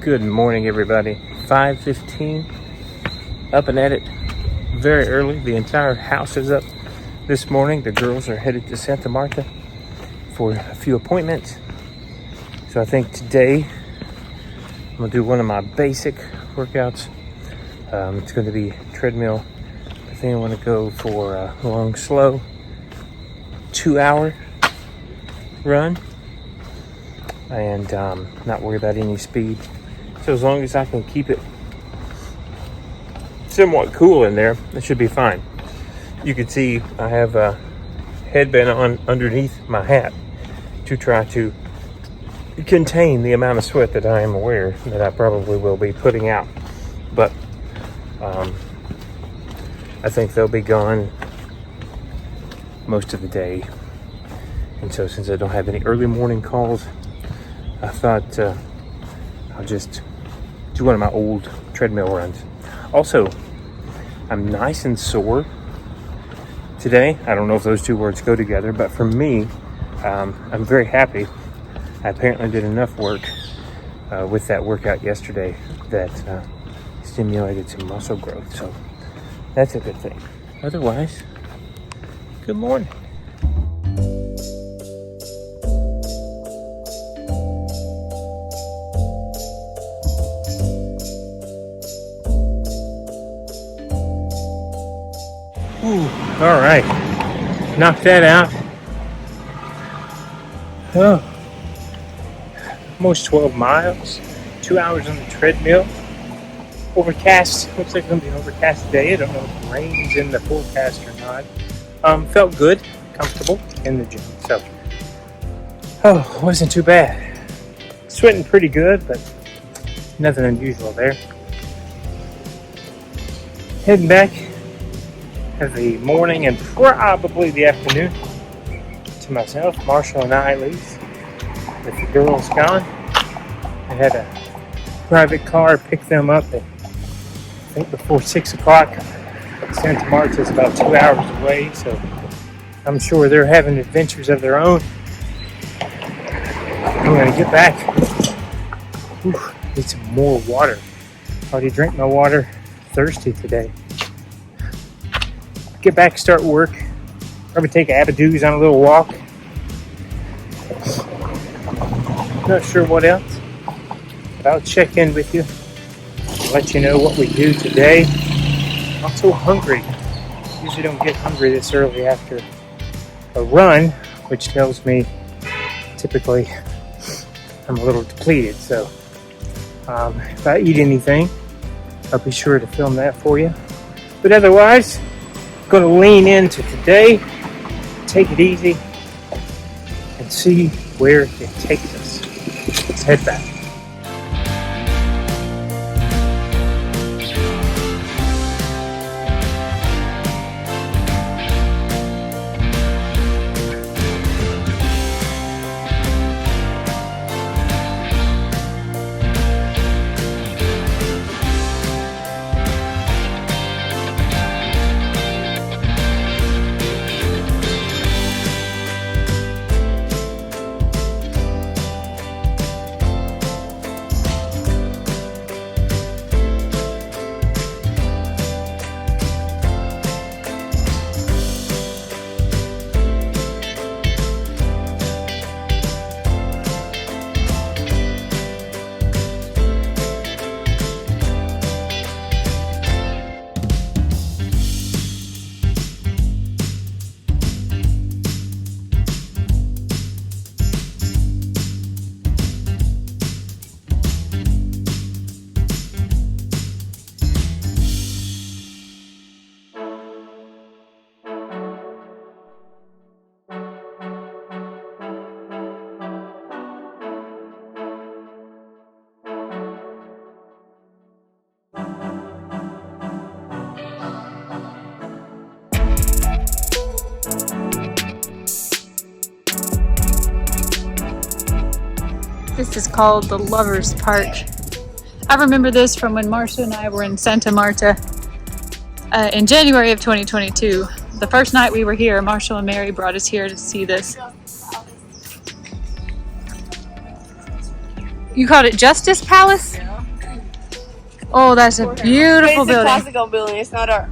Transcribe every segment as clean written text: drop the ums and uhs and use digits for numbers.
Good morning, everybody. 5:15, up and at it very early. The entire house is up this morning. The girls are headed to Santa Marta for a few appointments. So I think today I'm gonna do one of my basic workouts. It's going to be treadmill. I think I want to go for a long, slow 2-hour run and not worry about any speed. So as long as I can keep it somewhat cool in there, it should be fine. You can see I have a headband on underneath my hat to try to contain the amount of sweat that I am aware that I probably will be putting out. But I think they'll be gone most of the day. And so since I don't have any early morning calls, I thought I'll just do one of my old treadmill runs. Also, I'm nice and sore today. I don't know if those two words go together, but for me, I'm very happy. I apparently did enough work with that workout yesterday that stimulated some muscle growth. So that's a good thing. Otherwise, good morning. All right, knock that out. Oh, almost 12 miles, 2 hours on the treadmill. Overcast, looks like it's gonna be an overcast day. I don't know if rain's in the forecast or not. Felt good, comfortable in the gym, so wasn't too bad. Sweating pretty good, but nothing unusual there. Heading back. Have the morning and probably the afternoon to myself. Marshall and I leave with the girls gone. I had a private car pick them up at, I think, before 6 o'clock. Santa Marta is about 2 hours away, so I'm sure they're having adventures of their own. I'm gonna get back. Need some more water. Already drank my water. Thirsty today. Get back, start work. Probably take Abadoos on a little walk. Not sure what else, but I'll check in with you. Let you know what we do today. I'm so hungry. Usually don't get hungry this early after a run, which tells me typically I'm a little depleted. So if I eat anything, I'll be sure to film that for you. But otherwise, going to lean into today, take it easy, and see where it takes us. Let's head back. This is called the Lovers Park. I remember this from when Marcia and I were in Santa Marta in January of 2022. The first night we were here, Marshall and Mary brought us here to see this. You called it Justice Palace? Yeah. Oh, that's a But beautiful it's a building. classical building. It's not a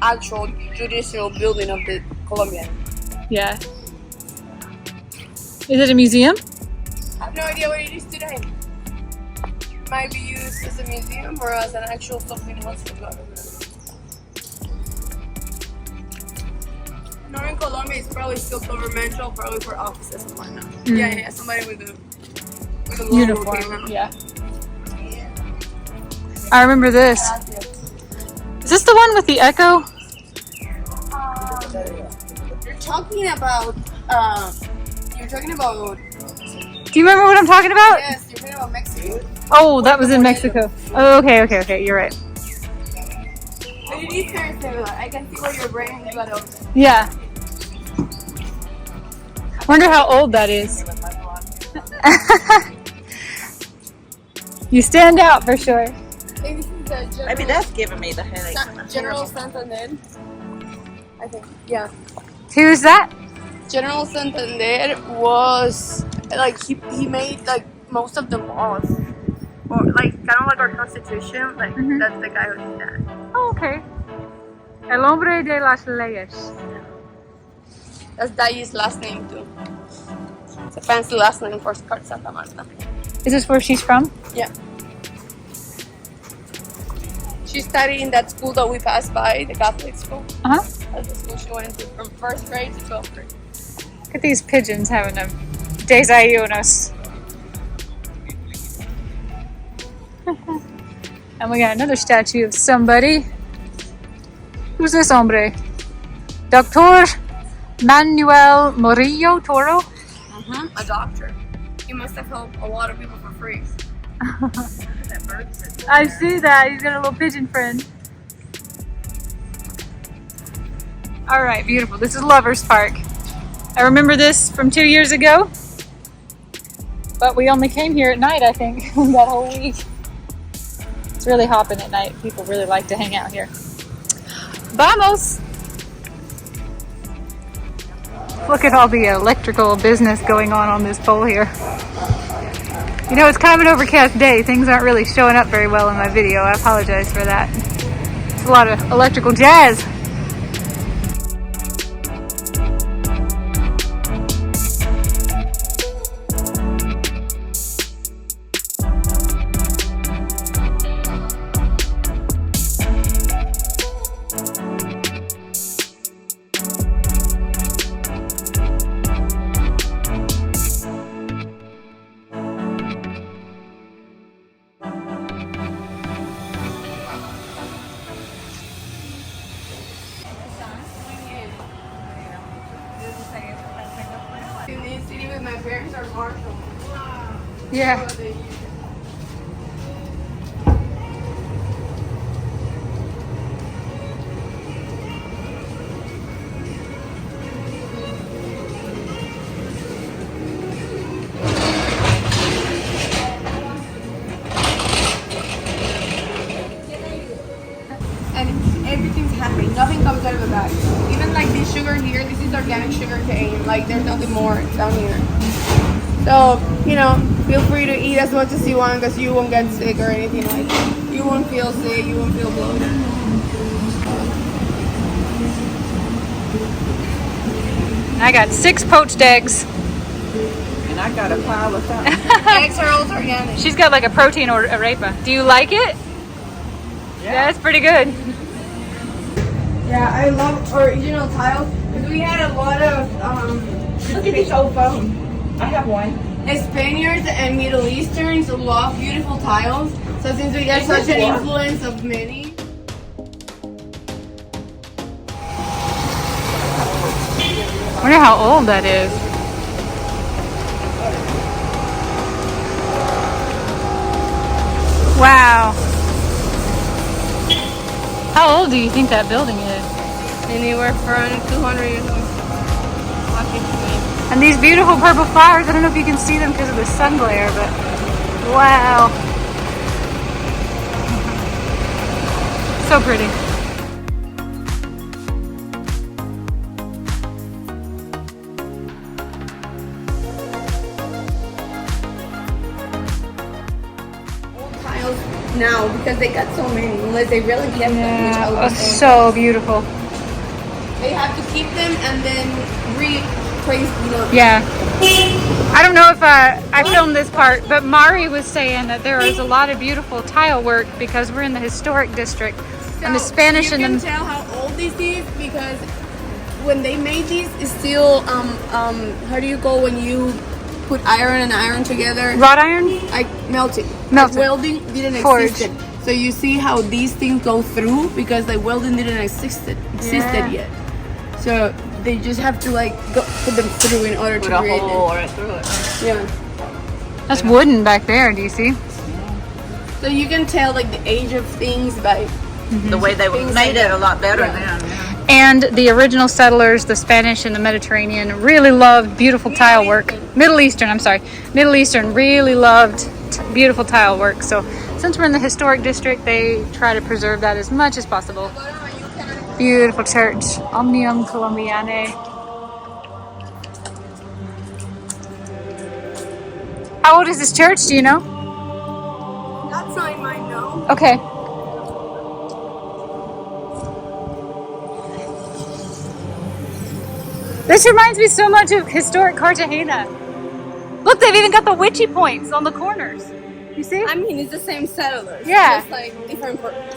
actual traditional building of the Colombian. Yeah. Is it a museum? I have no idea what it is today. Might be used as a museum or as an actual something else. No, in Colombia, it's probably still governmental, probably for offices and whatnot. Yeah, somebody with a logo Uniform. came out. Yeah. I remember this. Is this the one with the echo? You're talking about. You're talking about. Do you remember what I'm talking about? Yes, you're talking about Mexico. Oh, that was in Mexico. Oh, okay. You're right. But it is very similar. I can see what your brain got over. Yeah. Wonder how old that is. You stand out for sure. I think this is the General, Maybe that's giving me the headache. General Santander. I think. Yeah. Who's that? General Santander was like he made like most of the laws, or like kind of like our constitution. Like that's the guy who did that. Oh, okay. El hombre de las leyes. That's Dayi's last name too. It's a fancy last name for Santa Marta. Is this where she's from? Yeah. She studied in that school that we passed by, the Catholic school. Uh huh. That's the school she went into from 1st grade to 12th grade. Look at these pigeons having a desayunos. And we got another statue of somebody. Who's this hombre? Doctor Manuel Murillo Toro. A doctor. He must have helped a lot of people for free. That bird said- I see that. He's got a little pigeon friend. All right, beautiful. This is Lovers Park. I remember this from 2 years ago, but we only came here at night, I think, that whole week. It's really hopping at night. People really like to hang out here. Vamos! Look at all the electrical business going on this pole here. You know, it's kind of an overcast day. Things aren't really showing up very well in my video. I apologize for that. It's a lot of electrical jazz. In the city with my parents are Marshall. Yeah. And everything's handmade. Nothing comes out of a bag. Even like this sugar here, this is organic sugar cane. Like there's nothing more down here. So, you know, feel free to eat as much as you want because you won't get sick or anything like that. You won't feel sick, you won't feel bloated. I got 6 poached eggs. And I got a pile of something. Eggs are also organic. She's got like a protein or arepa. Do you like it? Yeah, it's pretty good. Yeah, I love original tiles because we had a lot of Look at this old phone. I have one. Spaniards and Middle Easterns love beautiful tiles. So since we got such an influence of many. I wonder how old that is. Wow. How old do you think that building is? Anywhere from 200 years old. And these beautiful purple flowers, I don't know if you can see them because of the sun glare, but wow. So pretty. now because they got so many. Unless they really kept them, which I Oh, would so beautiful. They have to keep them and then replace, you know. Yeah. I don't know if I filmed this part, but Mari was saying that there is a lot of beautiful tile work because we're in the historic district. And the Spanish you and can the tell how old this is because when they made these, it's still how do you go when you put iron and iron together? wrought iron. Like melting. Melting. Like welding didn't Forged. exist. So you see how these things go through because like welding didn't existed Yeah. yet. So they just have to like put them through in order Put to a create hole it. right through it. Yeah. That's wooden back there. Do you see? So you can tell like the age of things by The way they Things made like it a lot better Yeah. then. Yeah. And the original settlers, the Spanish and the Mediterranean, really loved beautiful tile work. Middle Eastern really loved beautiful tile work. So since we're in the historic district, they try to preserve that as much as possible. Beautiful church, Omnium Colombiane. How old is this church? Do you know? That's not mine, no. Okay. This reminds me so much of historic Cartagena. Look, they've even got the witchy points on the corners. You see? I mean, it's the same settlers. Yeah. Just like different purpose.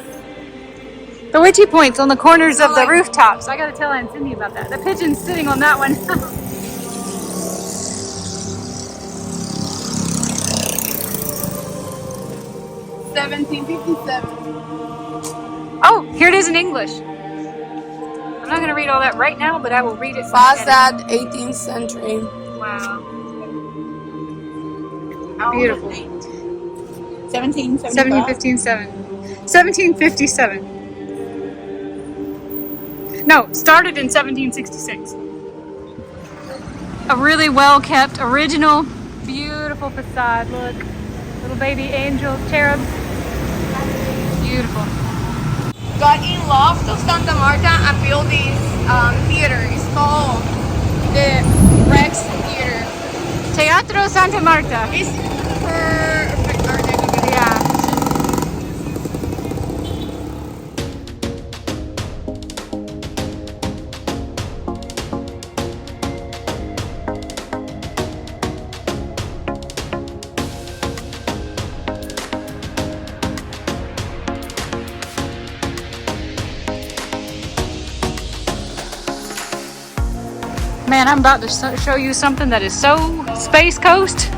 The witchy points on the corners of the like- rooftops. I gotta tell Aunt Cindy about that. The pigeon's sitting on that one. 1757. Oh, here it is in English. I'm not gonna read all that right now, but I will read it. Baghdad, 18th century. Wow. How old Beautiful. is it? 1775. 1757. No, started in 1766. A really well kept, original, beautiful facade. Look, little baby angels, cherubs. Beautiful. Got in love to Santa Marta and built this theater. It's called the Rex Theater. Teatro Santa Marta. It's perfect. Yeah. Man, I'm about to show you something that is so Space Coast.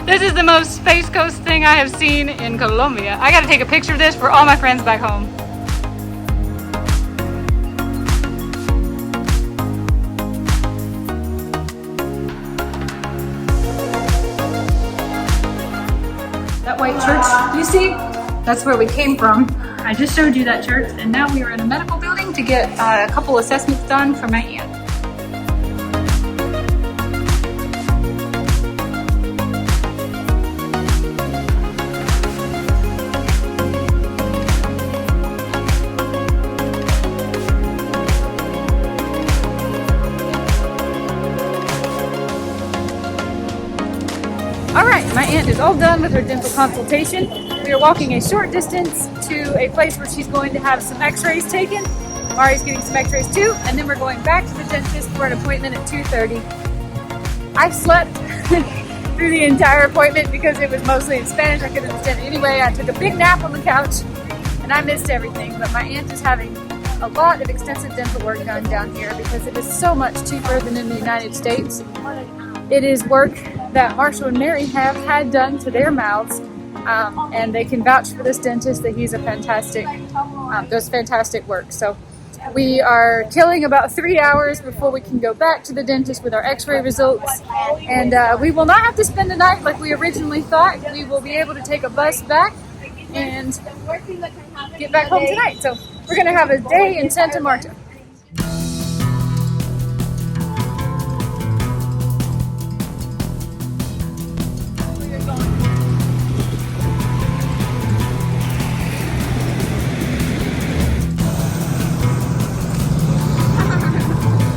This is the most Space Coast thing I have seen in Colombia. I gotta take a picture of this for all my friends back home. That white church, you see? That's where we came from. I just showed you that church, and now we are in a medical building to get a couple assessments done for my aunt. Alright, my aunt is all done with her dental consultation. We are walking a short distance to a place where she's going to have some x-rays taken. Mari's getting some x-rays too, and then we're going back to the dentist for an appointment at 2:30. I slept through the entire appointment because it was mostly in Spanish. I couldn't understand it anyway. I took a big nap on the couch and I missed everything, but my aunt is having a lot of extensive dental work done down here because it is so much cheaper than in the United States. It is work that Marshall and Mary have had done to their mouths, and they can vouch for this dentist that he's a fantastic, does fantastic work. So we are killing about 3 hours before we can go back to the dentist with our x-ray results, and we will not have to spend the night like we originally thought. We will be able to take a bus back and get back home tonight. So we're going to have a day in Santa Marta.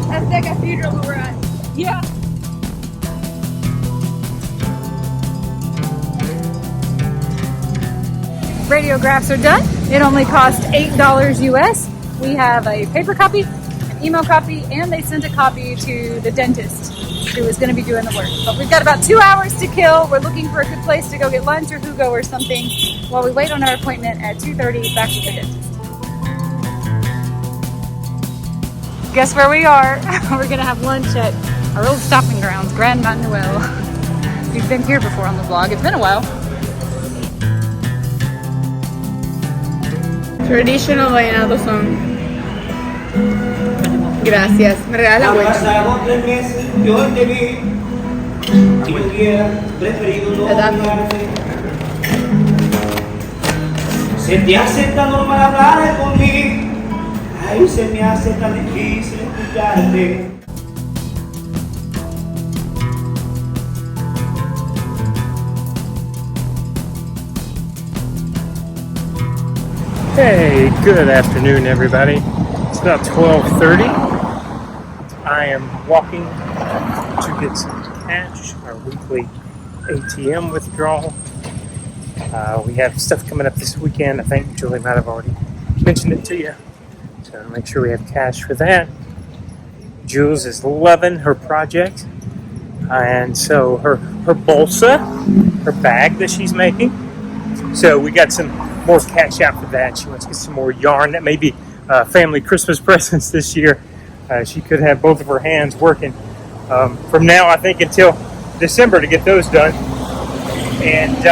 That's the cathedral we're at. Yeah. radiographs are done. It only cost $8 US. We have a paper copy, an email copy, and they sent a copy to the dentist who is going to be doing the work. But we've got about 2 hours to kill. We're looking for a good place to go get lunch or Hugo or something while we wait on our appointment at 2:30 back with the dentist. Guess where we are? We're going to have lunch at our old stopping grounds, Grand Manuel. We've been here before on the vlog. It's been a while. Traditional vallenato song. Gracias. Me regalas la vuelta. Pasaron 3 meses, yo te vi y hubiera preferido no mirarte. Se te hace tan normal hablar conmigo, ay, se me hace tan difícil escucharte. Hey, good afternoon, everybody. It's about 12:30. I am walking to get some cash, our weekly ATM withdrawal. We have stuff coming up this weekend. I think Julie might have already mentioned it to you. So make sure we have cash for that. Jules is loving her project. And so her bolsa, her bag that she's making. So we got some more cash out for that. She wants to get some more yarn. That may be family Christmas presents this year. She could have both of her hands working from now, I think, until December to get those done. And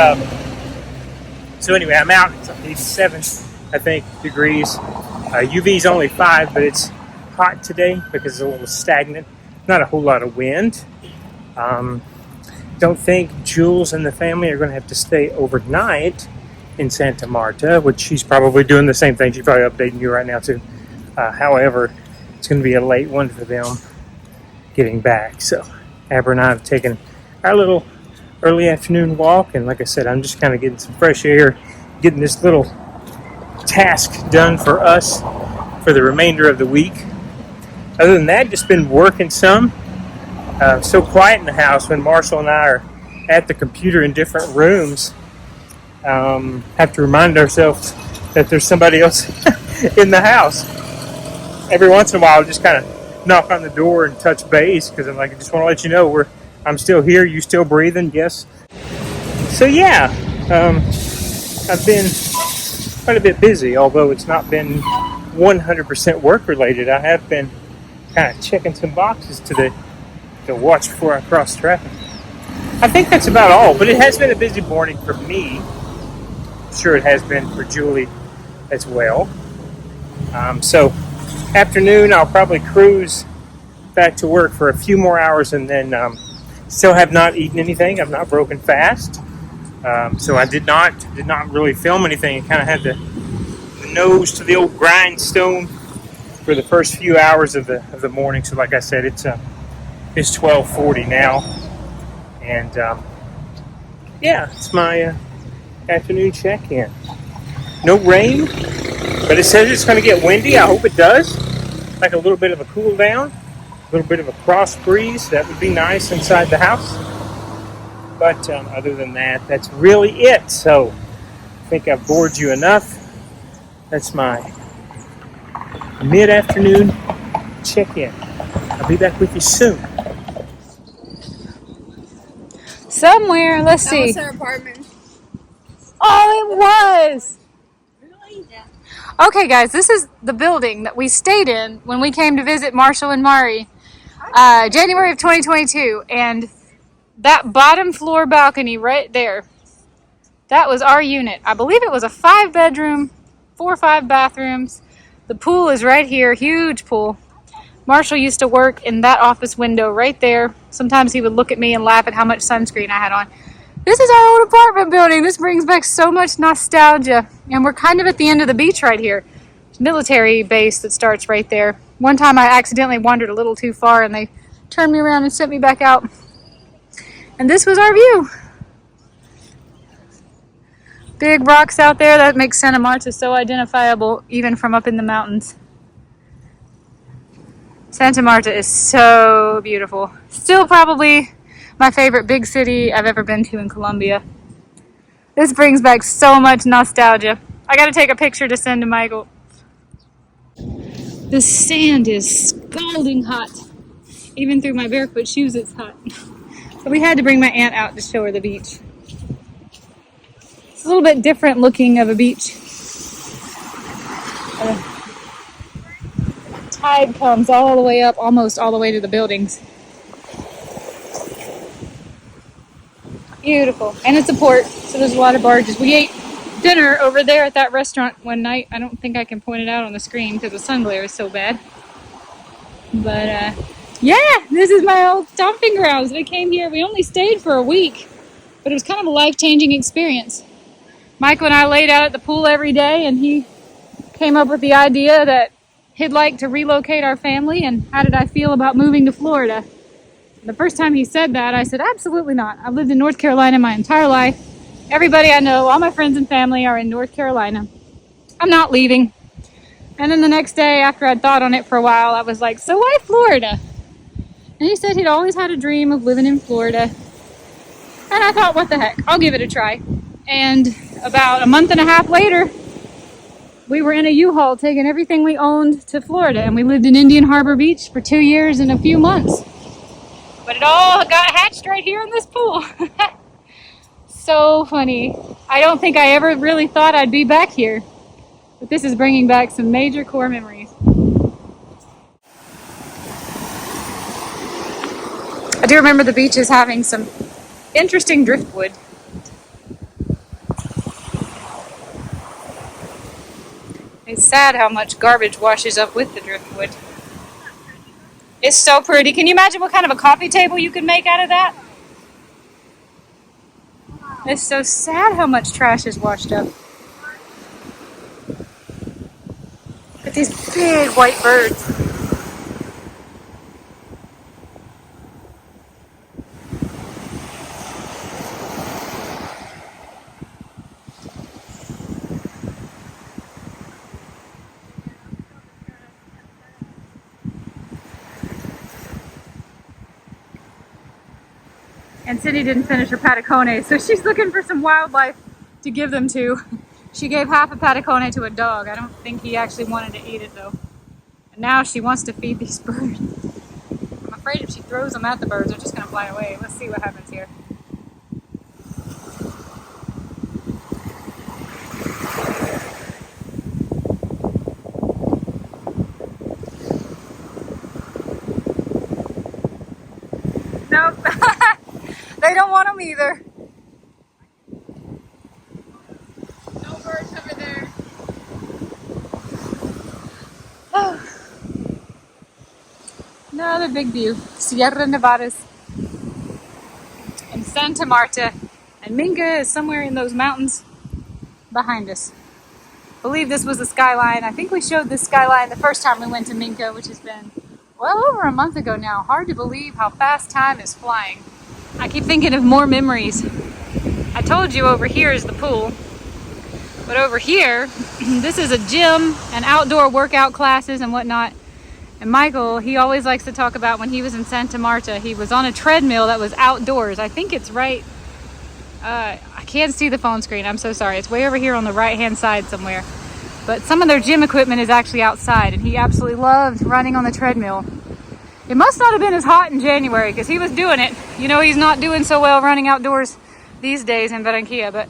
so anyway, I'm out. It's 87, I think, degrees. UV is only 5, but it's hot today because it's a little stagnant. Not a whole lot of wind. Don't think Jules and the family are going to have to stay overnight in Santa Marta, which she's probably doing the same thing. She's probably updating you right now too. However, it's going to be a late one for them getting back. So Amber and I have taken our little early afternoon walk, and like I said, I'm just kind of getting some fresh air, getting this little task done for us for the remainder of the week. Other than that, just been working some. So quiet in the house when Marshall and I are at the computer in different rooms. Have to remind ourselves that there's somebody else in the house. Every once in a while, I'll just kind of knock on the door and touch base because I'm like, I just want to let you know I'm still here. You still breathing? Yes. So yeah, I've been quite a bit busy, although it's not been 100% work related. I have been kind of checking some boxes to watch before I cross traffic. I think that's about all, but it has been a busy morning for me. I'm sure it has been for Julie as well. So afternoon, I'll probably cruise back to work for a few more hours, and then still have not eaten anything. I've not broken fast, so I did not really film anything. I kind of had the nose to the old grindstone for the first few hours of the morning. So like I said, it's 12:40 now, and yeah, it's my afternoon check-in. No rain, but it says it's going to get windy. I hope it does. Like a little bit of a cool down, a little bit of a cross breeze. That would be nice inside the house. But other than that, that's really it. So I think I've bored you enough. That's my mid-afternoon check-in. I'll be back with you soon. Somewhere, let's see. That was her apartment. Oh, it was! Okay, guys, this is the building that we stayed in when we came to visit Marshall and Mari, January of 2022, and that bottom floor balcony right there, that was our unit. I believe it was a 5-bedroom, 4 or 5 bathrooms. The pool is right here, huge pool. Marshall used to work in that office window right there. Sometimes he would look at me and laugh at how much sunscreen I had on. This is our old apartment building. This brings back so much nostalgia. And we're kind of at the end of the beach right here. Military base that starts right there. One time I accidentally wandered a little too far and they turned me around and sent me back out. And this was our view. Big rocks out there. That makes Santa Marta so identifiable even from up in the mountains. Santa Marta is so beautiful. Still probably my favorite big city I've ever been to in Colombia. This brings back so much nostalgia. I gotta take a picture to send to Michael. The sand is scalding hot. Even through my barefoot shoes, it's hot. So we had to bring my aunt out to show her the beach. It's a little bit different looking of a beach. Tide comes all the way up, almost all the way to the buildings. Beautiful. And it's a port, so there's a lot of barges. We ate dinner over there at that restaurant one night. I don't think I can point it out on the screen because the sun glare is so bad. But yeah, this is my old stomping grounds. We came here, we only stayed for a week, but it was kind of a life-changing experience. Michael and I laid out at the pool every day, and he came up with the idea that he'd like to relocate our family, and how did I feel about moving to Florida? The first time he said that, I said, absolutely not. I've lived in North Carolina my entire life. Everybody I know, all my friends and family are in North Carolina. I'm not leaving. And then the next day, after I'd thought on it for a while, I was like, so why Florida? And he said he'd always had a dream of living in Florida. And I thought, what the heck, I'll give it a try. And about a month and a half later, we were in a U-Haul taking everything we owned to Florida, and we lived in Indian Harbor Beach for 2 years and a few months. But it all got hatched right here in this pool. So funny. I don't think I ever really thought I'd be back here, but this is bringing back some major core memories. I do remember the beaches having some interesting driftwood. It's sad how much garbage washes up with the driftwood. It's so pretty. Can you imagine what kind of a coffee table you could make out of that? It's so sad how much trash is washed up. Look at these big white birds. And Cindy didn't finish her patacone, so she's looking for some wildlife to give them to. She gave half a patacone to a dog. I don't think he actually wanted to eat it though. And now she wants to feed these birds. I'm afraid if she throws them at the birds, they're just gonna fly away. Let's see what happens here. Nope. They don't want them either. No birds over there. Oh. Another big view. Sierra Nevadas and Santa Marta. And Minca is somewhere in those mountains behind us. I believe this was the skyline. I think we showed this skyline the first time we went to Minca, which has been well over a month ago now. Hard to believe how fast time is flying. I keep thinking of more memories. I told you over here is the pool, but over here, this is a gym and outdoor workout classes and whatnot. And Michael, he always likes to talk about when he was in Santa Marta, he was on a treadmill that was outdoors. I think it's right, I can't see the phone screen, I'm so sorry. It's way over here on the right-hand side somewhere. But some of their gym equipment is actually outside, and he absolutely loved running on the treadmill. It must not have been as hot in January because he was doing it. You know, he's not doing so well running outdoors these days in Barranquilla, but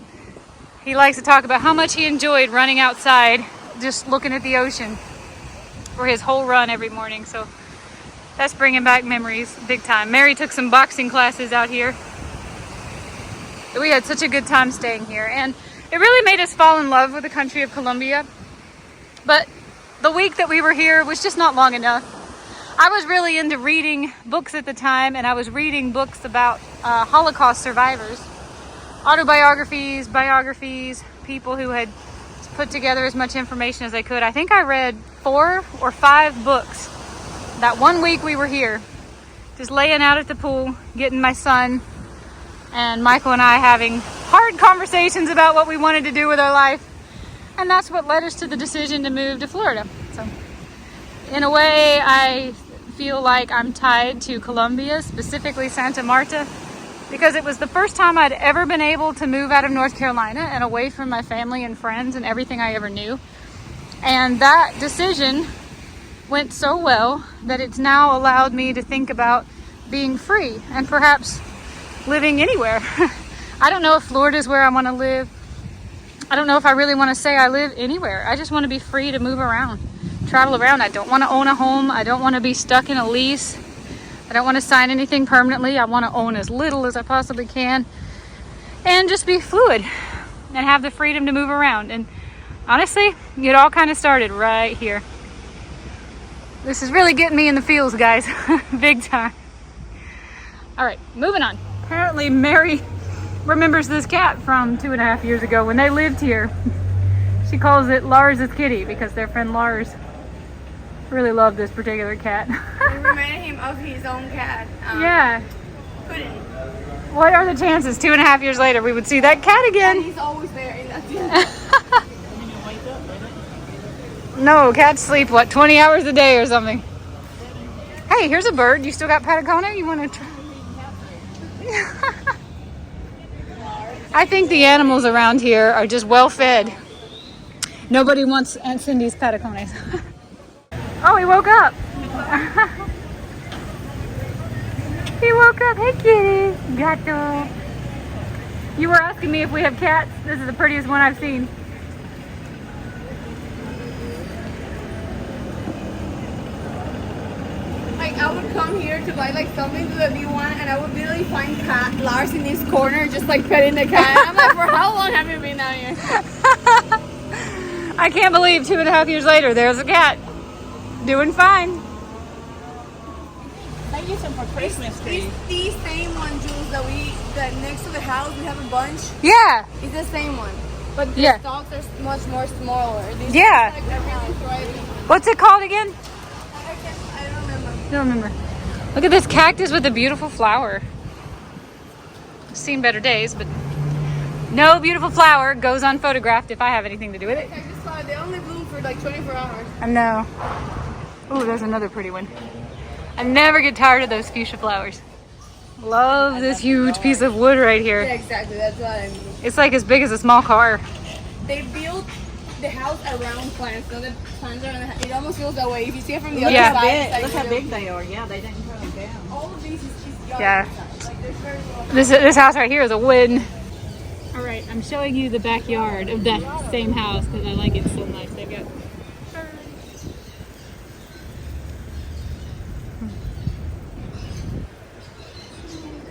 he likes to talk about how much he enjoyed running outside, just looking at the ocean for his whole run every morning. So that's bringing back memories big time. Mary took some boxing classes out here. We had such a good time staying here, and it really made us fall in love with the country of Colombia. But the week that we were here was just not long enough. I was really into reading books at the time, and I was reading books about Holocaust survivors. Autobiographies, biographies, people who had put together as much information as they could. I think I read 4 or 5 books that one week we were here, just laying out at the pool, getting my son, and Michael and I having hard conversations about what we wanted to do with our life. And that's what led us to the decision to move to Florida. So in a way, I feel like I'm tied to Colombia, specifically Santa Marta. because it was the first time I'd ever been able to move out of North Carolina and away from my family and friends and everything I ever knew. And that decision went so well that it's now allowed me to think about being free and perhaps living anywhere. I don't know if Florida is where I want to live. I don't know if I really want to say I live anywhere. I just want to be free to move around, travel around. I don't want to own a home. I don't want to be stuck in a lease. I don't want to sign anything permanently. I want to own as little as I possibly can and just be fluid and have the freedom to move around. And honestly, it all kind of started right here. This is really getting me in the feels, guys. Big time. All right, moving on. Apparently Mary remembers this cat from 2.5 years ago when they lived here. She calls it Lars's kitty because their friend Lars really loved this particular cat. It reminded him of his own cat. Yeah. Couldn't. What are the chances 2.5 years later we would see that cat And again? he's always there in that No, cats sleep, what, 20 hours a day or something? Hey, here's a bird. You still got Patagonia? You want to try? I think the animals around here are just well fed. Nobody wants Aunt Cindy's Patagones. Oh, he woke up. He woke up. Hey, kitty. Gato. You were asking me if we have cats. This is the prettiest one I've seen. Like, I would come here to buy like something to the V1 and I would literally find cat Lars in this corner just like petting the cat. I'm like, for how long have you been down here? I can't believe 2.5 years later, there's a cat. Doing fine. I use them for Christmas trees. It's the same one, Jules, that next to the house we have a bunch. Yeah. It's the same one. But the Yeah. stalks are much more smaller. These Yeah. are, like, really thriving. What's it called again? I don't remember. I don't remember. Look at this cactus with a beautiful flower. I've seen better days, but no beautiful flower goes unphotographed if I have anything to do with it. I just saw it. They only bloom for like 24 hours. I know. Oh, there's another pretty one. I never get tired of those fuchsia flowers. Love this huge piece of wood right Yeah, here. exactly. That's what I mean. It's like as big as a small car. They built the house around plants, so the plants are. It almost feels that way. If you see it from the Look other Yeah. how side, big. it's like Look how really- big they are. Yeah, they didn't turn them down. All of these is yard Yeah. inside. Like, there's very little. This house right here is a wood. All right, I'm showing you the backyard of that same house because I like it so much. They've got.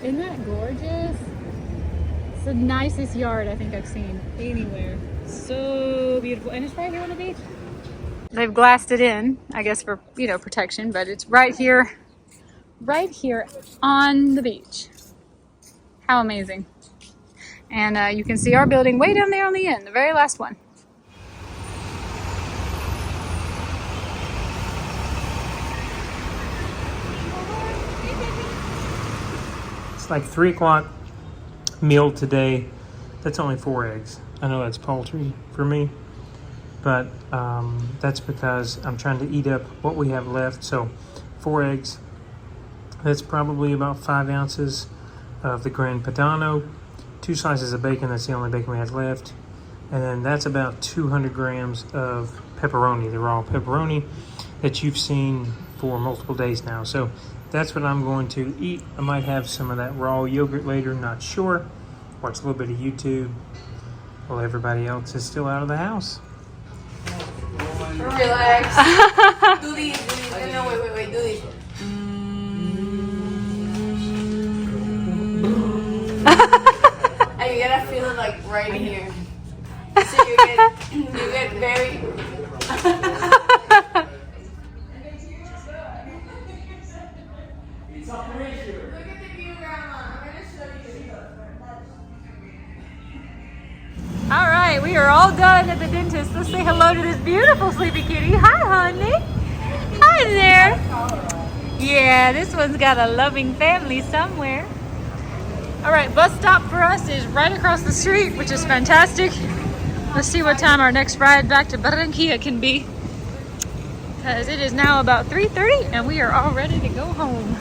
Isn't that gorgeous? It's the nicest yard I think I've seen anywhere. So beautiful, and it's right here on the beach. They've glassed it in, I guess for protection, but it's right here on the beach. How amazing! And you can see our building way down there on the end, the very last one. It's like 3 o'clock meal today. That's only 4 eggs. I know that's paltry for me, but that's because I'm trying to eat up what we have left. So 4 eggs. That's probably about 5 ounces of the Gran Padano, 2 slices of bacon. That's the only bacon we have left. And then that's about 200 grams of pepperoni, the raw pepperoni that you've seen for multiple days now. So that's what I'm going to eat. I might have some of that raw yogurt later, not sure. Watch a little bit of YouTube while everybody else is still out of the house. Relax. Do these. No, wait. Do these. And you gotta feel it like right here. So you get very. Look at the view, Grandma. I'm gonna show you. All right, we are all done at the dentist. Let's say hello to this beautiful sleepy kitty. Hi, honey. Hi there. Yeah, this one's got a loving family somewhere. All right, bus stop for us is right across the street, which is fantastic. Let's see what time our next ride back to Barranquilla can be, because it is now about 3:30 and we are all ready to go home.